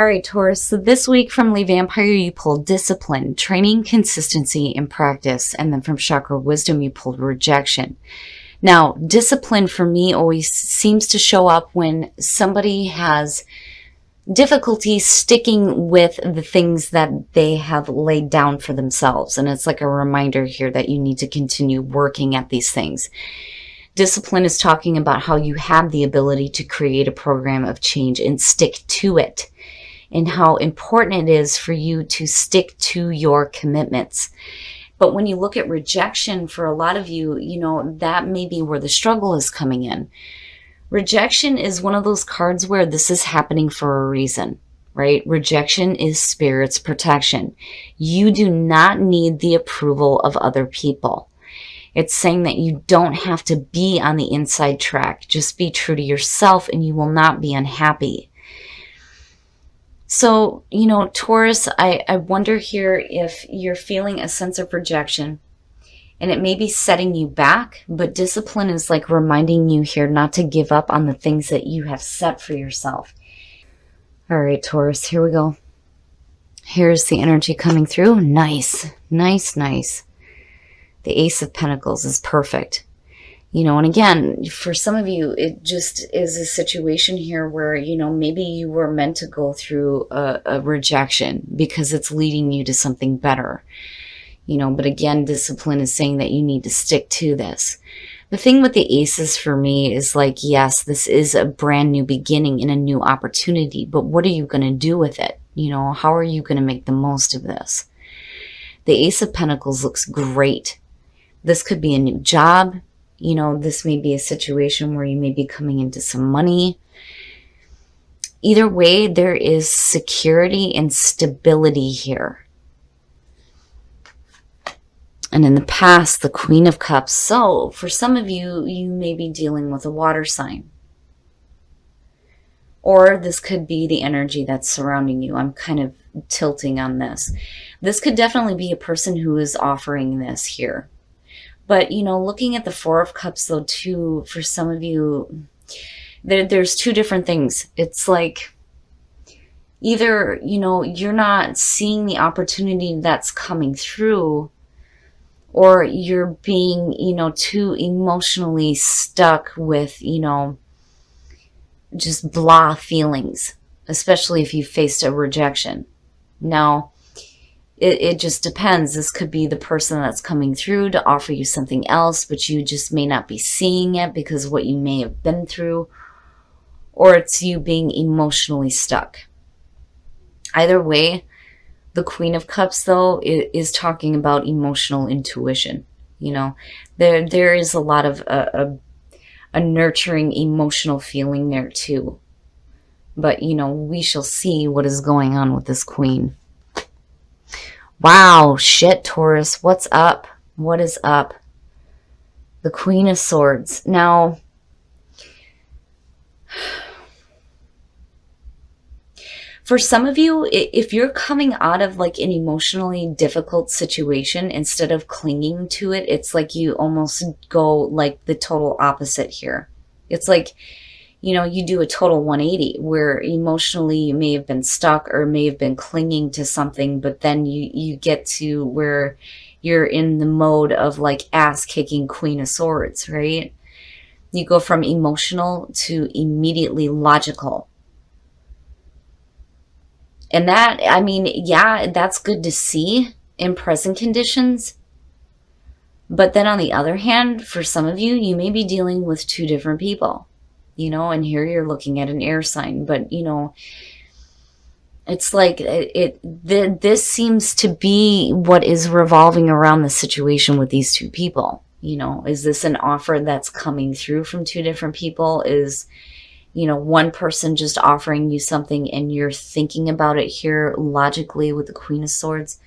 All right, Taurus. So this week from Lee Vampire, you pulled discipline, training, consistency, and practice. And then from Chakra Wisdom, you pulled rejection. Now, discipline for me always seems to show up when somebody has difficulty sticking with the things that they have laid down for themselves. And it's like a reminder here that you need to continue working at these things. Discipline is talking about how you have the ability to create a program of change and stick to it, and how important it is for you to stick to your commitments. But when you look at rejection, for a lot of you, that may be where the struggle is coming in. Rejection is one of those cards where this is happening for a reason, right? Rejection is spirit's protection. You do not need the approval of other people. It's saying that you don't have to be on the inside track. Just be true to yourself and you will not be unhappy. So, Taurus, I wonder here if you're feeling a sense of rejection and it may be setting you back, but discipline is like reminding you here not to give up on the things that you have set for yourself. All right, Taurus, here we go. Here's the energy coming through. Nice, nice, nice. The Ace of Pentacles is perfect. And again, for some of you, it just is a situation here where, maybe you were meant to go through a rejection because it's leading you to something better. But again, discipline is saying that you need to stick to this. The thing with the aces for me is like, yes, this is a brand new beginning and a new opportunity, but what are you going to do with it? How are you going to make the most of this? The Ace of Pentacles looks great. This could be a new job. This may be a situation where you may be coming into some money. Either way, there is security and stability here. And in the past, the Queen of Cups. So for some of you, you may be dealing with a water sign. Or this could be the energy that's surrounding you. I'm kind of tilting on this. This could definitely be a person who is offering this here. But, looking at the Four of Cups, though, too, for some of you, there's two different things. It's like either, you're not seeing the opportunity that's coming through, or you're being, too emotionally stuck with, just blah feelings, especially if you faced a rejection. Now, it just depends. This could be the person that's coming through to offer you something else, but you just may not be seeing it because of what you may have been through, or it's you being emotionally stuck. Either way, the Queen of Cups, though, is talking about emotional intuition. There is a lot of a nurturing emotional feeling there too. But, we shall see what is going on with this Queen. Wow, shit, Taurus, what's up? What is up? The Queen of Swords. Now, for some of you, if you're coming out of like an emotionally difficult situation, instead of clinging to it, it's like you almost go like the total opposite here. It's like, you do a total 180 where emotionally you may have been stuck or may have been clinging to something, but then you get to where you're in the mode of like ass-kicking Queen of Swords, right? You go from emotional to immediately logical. And that, yeah, that's good to see in present conditions. But then on the other hand, for some of you, you may be dealing with two different people. And here you're looking at an air sign, but, it's like this seems to be what is revolving around the situation with these two people. Is this an offer that's coming through from two different people? Is, one person just offering you something and you're thinking about it here logically with the Queen of Swords?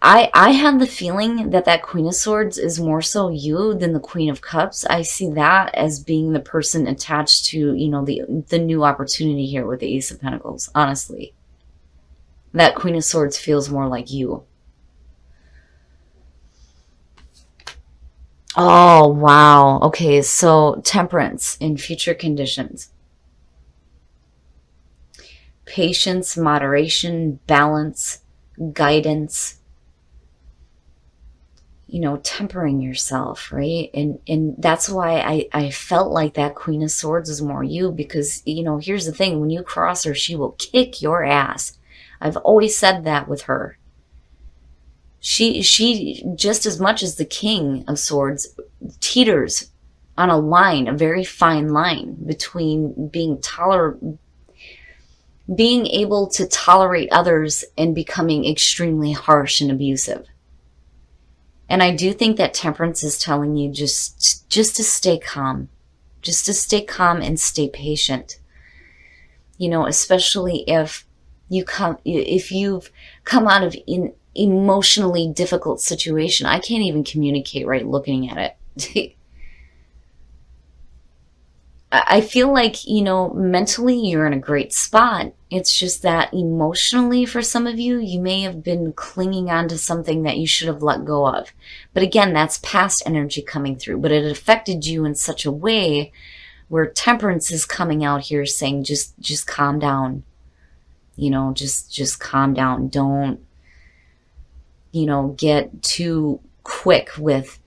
I have the feeling that Queen of Swords is more so you than the Queen of Cups. I see that as being the person attached to, the new opportunity here with the Ace of Pentacles, honestly. That Queen of Swords feels more like you. Oh, wow. Okay, so temperance in future conditions. patience, moderation, balance, guidance, you know, tempering yourself, right? And that's why I felt like that Queen of Swords is more you, because, you know, here's the thing. When you cross her, she will kick your ass. I've always said that with her. She just as much as the King of Swords teeters on a line, a very fine line between being able to tolerate others and becoming extremely harsh and abusive. And I do think that Temperance is telling you just to stay calm. Just to stay calm and stay patient. You know, especially if you've come out of an emotionally difficult situation. I can't even communicate right looking at it. I feel like, you know, mentally you're in a great spot. It's just that emotionally for some of you, you may have been clinging on to something that you should have let go of. But again, that's past energy coming through. But it affected you in such a way where Temperance is coming out here saying, just calm down. You know, just calm down. Don't, you know, get too quick with,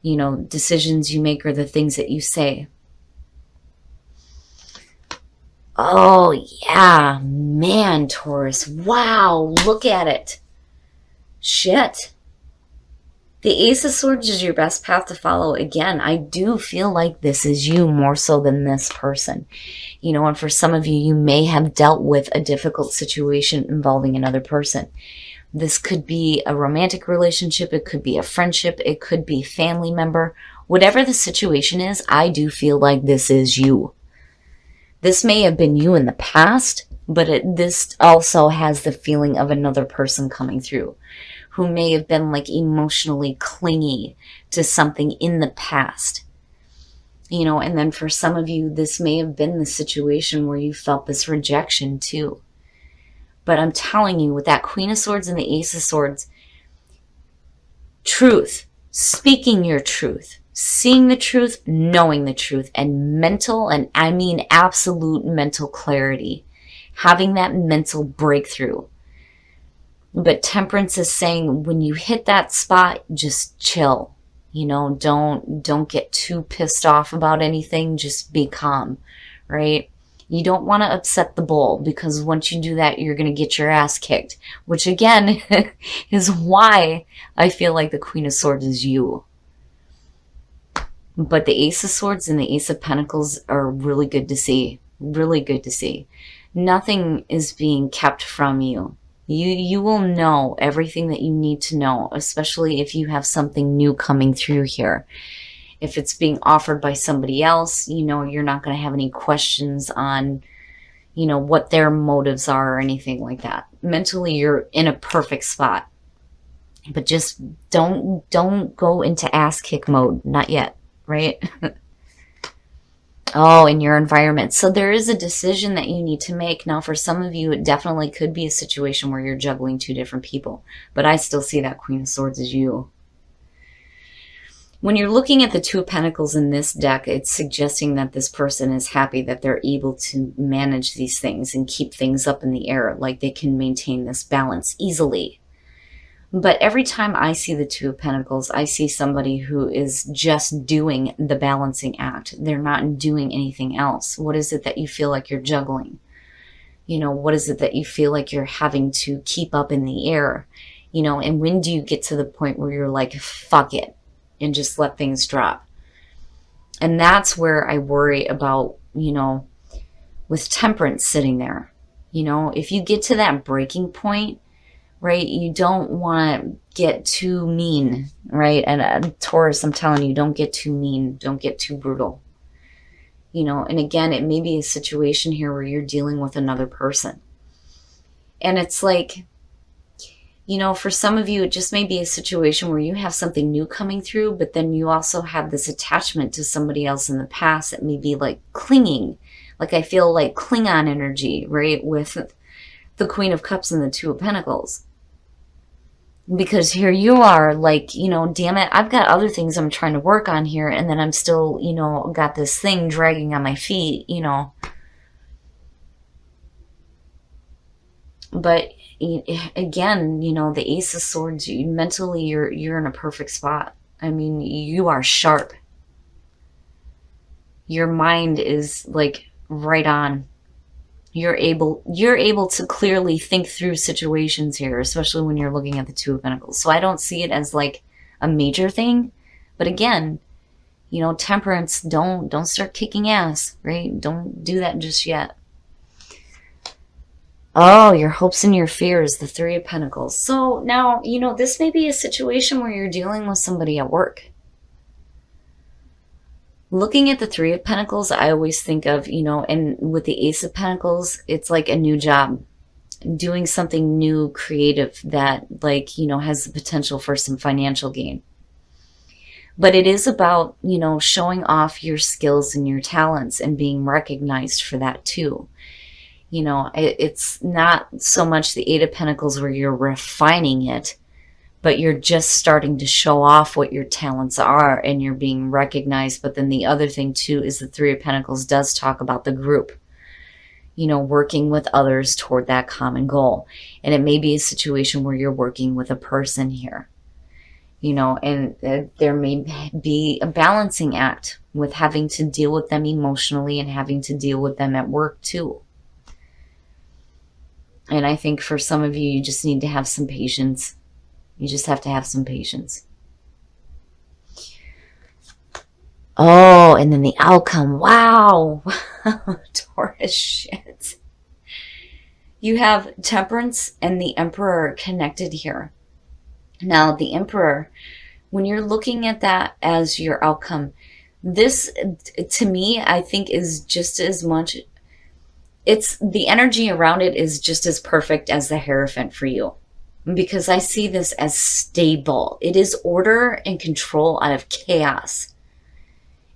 you know, decisions you make or the things that you say. Oh, yeah, man, Taurus. Wow, look at it. Shit. The Ace of Swords is your best path to follow. Again, I do feel like this is you more so than this person. You know, and for some of you, you may have dealt with a difficult situation involving another person. This could be a romantic relationship. It could be a friendship. It could be a family member. Whatever the situation is, I do feel like this is you. This may have been you in the past, but this also has the feeling of another person coming through who may have been like emotionally clingy to something in the past. You know, and then for some of you, this may have been the situation where you felt this rejection too. But I'm telling you, with that Queen of Swords and the Ace of Swords, truth, speaking your truth, seeing the truth, knowing the truth, and mental, and I mean absolute mental clarity, having that mental breakthrough. But Temperance is saying when you hit that spot, just chill. You know, don't get too pissed off about anything. Just be calm, right? You don't want to upset the bull, because once you do that, you're going to get your ass kicked, which again is why I feel like the Queen of Swords is you. But the Ace of Swords and the Ace of Pentacles are really good to see. Really good to see. Nothing is being kept from you. You will know everything that you need to know, especially if you have something new coming through here. If it's being offered by somebody else, you know, you're not going to have any questions on, you know, what their motives are or anything like that. Mentally, you're in a perfect spot. But just don't go into ass kick mode. Not yet. Right? Oh, in your environment. So there is a decision that you need to make. Now, for some of you, it definitely could be a situation where you're juggling two different people. But I still see that Queen of Swords as you. When you're looking at the Two of Pentacles in this deck, it's suggesting that this person is happy that they're able to manage these things and keep things up in the air. Like they can maintain this balance easily. But every time I see the Two of Pentacles, I see somebody who is just doing the balancing act. They're not doing anything else. What is it that you feel like you're juggling? You know, what is it that you feel like you're having to keep up in the air? You know, and when do you get to the point where you're like, fuck it, and just let things drop? And that's where I worry about, you know, with Temperance sitting there. You know, if you get to that breaking point, right, you don't want to get too mean, right? And Taurus, I'm telling you, don't get too mean. Don't get too brutal. You know, and again, it may be a situation here where you're dealing with another person. And it's like, you know, for some of you, it just may be a situation where you have something new coming through, but then you also have this attachment to somebody else in the past that may be like clinging. Like I feel like Klingon energy, right? With the Queen of Cups and the Two of Pentacles. Because here you are like, you know, damn it, I've got other things I'm trying to work on here. And then I'm still, you know, got this thing dragging on my feet, you know. But again, the Ace of Swords, mentally you're in a perfect spot. I mean, you are sharp. Your mind is like right on. You're able to clearly think through situations here, especially when you're looking at the Two of Pentacles. So I don't see it as like a major thing. But again, temperance, don't start kicking ass, right? Don't do that just yet. Oh, your hopes and your fears, the Three of Pentacles. So now, this may be a situation where you're dealing with somebody at work. Looking at the Three of Pentacles, I always think of, and with the Ace of Pentacles, it's like a new job. Doing something new, creative, that has the potential for some financial gain. But it is about, showing off your skills and your talents and being recognized for that too. It's not so much the Eight of Pentacles where you're refining it, but you're just starting to show off what your talents are and you're being recognized. But then the other thing too is the Three of Pentacles does talk about the group, working with others toward that common goal. And it may be a situation where you're working with a person here, and there may be a balancing act with having to deal with them emotionally and having to deal with them at work too. And I think for some of you, you just need to have some patience. You just have to have some patience. Oh, and then the outcome. Wow. Taurus, shit. You have Temperance and the Emperor connected here. Now, the Emperor, when you're looking at that as your outcome, this, to me, I think is just as much... It's the energy around it is just as perfect as the Hierophant for you, because I see this as stable. It is order and control out of chaos.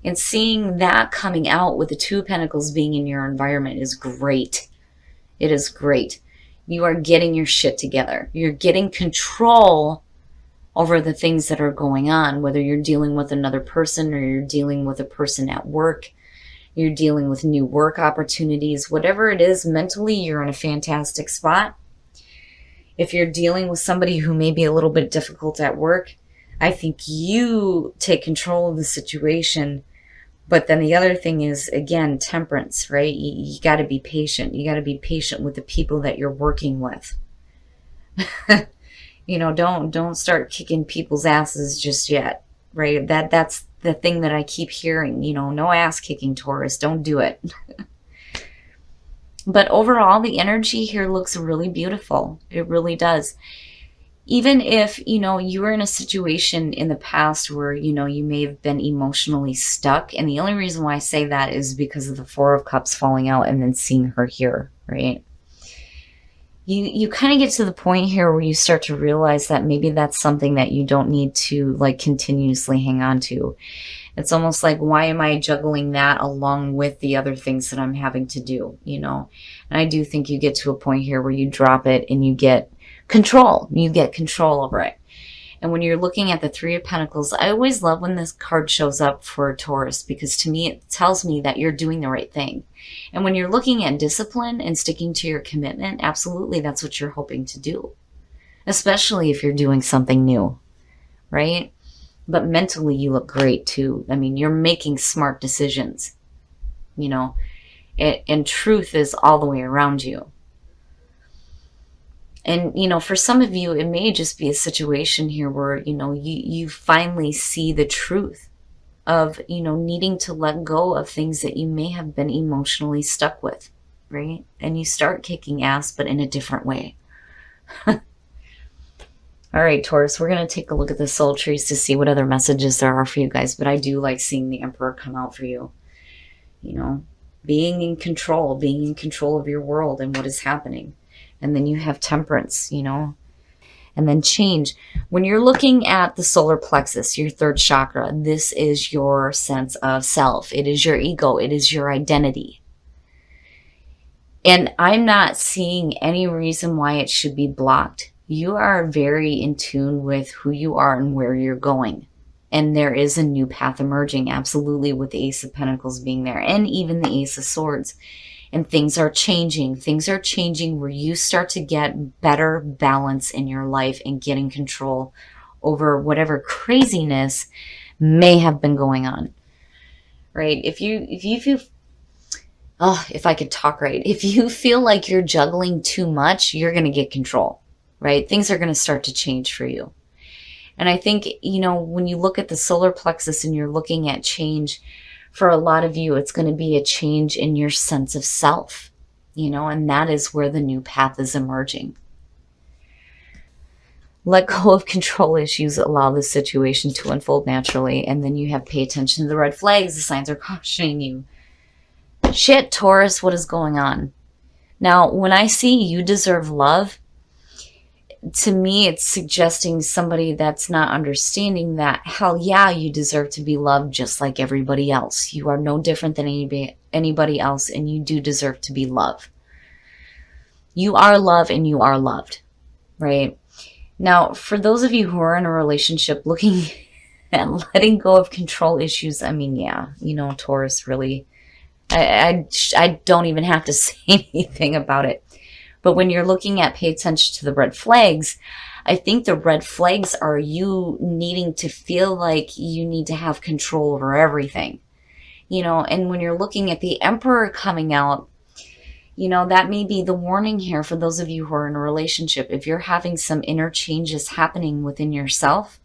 And seeing that coming out with the Two of Pentacles being in your environment is great. It is great. You are getting your shit together. You're getting control over the things that are going on, whether you're dealing with another person or you're dealing with a person at work. You're dealing with new work opportunities. Whatever it is, mentally, you're in a fantastic spot. If you're dealing with somebody who may be a little bit difficult at work, I think you take control of the situation. But then the other thing is, again, temperance, right? You got to be patient. You got to be patient with the people that you're working with. Don't start kicking people's asses just yet, right? That's the thing that I keep hearing, no ass kicking, Taurus, don't do it. But overall, the energy here looks really beautiful. It really does. Even if, you were in a situation in the past where, you may have been emotionally stuck. And the only reason why I say that is because of the Four of Cups falling out and then seeing her here, right? You kind of get to the point here where you start to realize that maybe that's something that you don't need to continuously hang on to. It's almost like, why am I juggling that along with the other things that I'm having to do, And I do think you get to a point here where you drop it and you get control. You get control over it. And when you're looking at the Three of Pentacles, I always love when this card shows up for Taurus, because to me, it tells me that you're doing the right thing. And when you're looking at discipline and sticking to your commitment, absolutely, that's what you're hoping to do. Especially if you're doing something new, right? But mentally, you look great too. I mean, you're making smart decisions, and truth is all the way around you. And, for some of you, it may just be a situation here where, you finally see the truth of, needing to let go of things that you may have been emotionally stuck with, right? And you start kicking ass, but in a different way. All right, Taurus, we're going to take a look at the soul trees to see what other messages there are for you guys. But I do like seeing the Emperor come out for you. Being in control of your world and what is happening. And then you have Temperance, and then change. When you're looking at the solar plexus, your third chakra, this is your sense of self. It is your ego. It is your identity. And I'm not seeing any reason why it should be blocked. You are very in tune with who you are and where you're going. And there is a new path emerging, absolutely, with the Ace of Pentacles being there, and even the Ace of Swords. and things are changing. Things are changing where you start to get better balance in your life and getting control over whatever craziness may have been going on. Right? If I could talk right. If you feel like you're juggling too much, you're going to get control, right? Things are going to start to change for you. And I think, when you look at the solar plexus and you're looking at change, for a lot of you, it's going to be a change in your sense of self, and that is where the new path is emerging. Let go of control issues, allow the situation to unfold naturally, and then you have pay attention to the red flags. The signs are cautioning you. Shit, Taurus, what is going on? Now, when I see you deserve love, to me, it's suggesting somebody that's not understanding that, hell yeah, you deserve to be loved just like everybody else. You are no different than anybody else, and you do deserve to be loved. You are loved and you are loved, right? Now, for those of you who are in a relationship looking at letting go of control issues, I mean, yeah, Taurus really, I don't even have to say anything about it. But when you're looking at pay attention to the red flags, I think the red flags are you needing to feel like you need to have control over everything. And when you're looking at the Emperor coming out, that may be the warning here for those of you who are in a relationship. If you're having some inner changes happening within yourself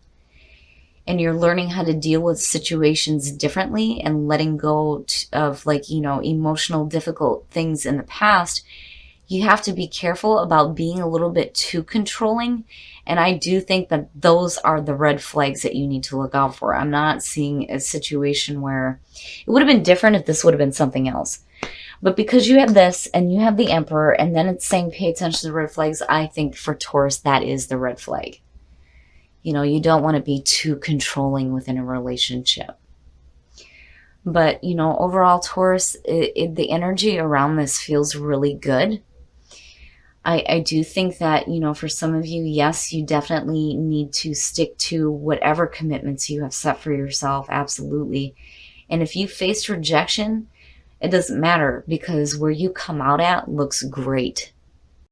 and you're learning how to deal with situations differently and letting go of emotional difficult things in the past, you have to be careful about being a little bit too controlling. And I do think that those are the red flags that you need to look out for. I'm not seeing a situation where it would have been different if this would have been something else. But because you have this and you have the Emperor and then it's saying pay attention to the red flags, I think for Taurus, that is the red flag. You don't want to be too controlling within a relationship. But, overall, Taurus, the energy around this feels really good. I do think that, for some of you, yes, you definitely need to stick to whatever commitments you have set for yourself. Absolutely. And if you faced rejection, it doesn't matter because where you come out at looks great.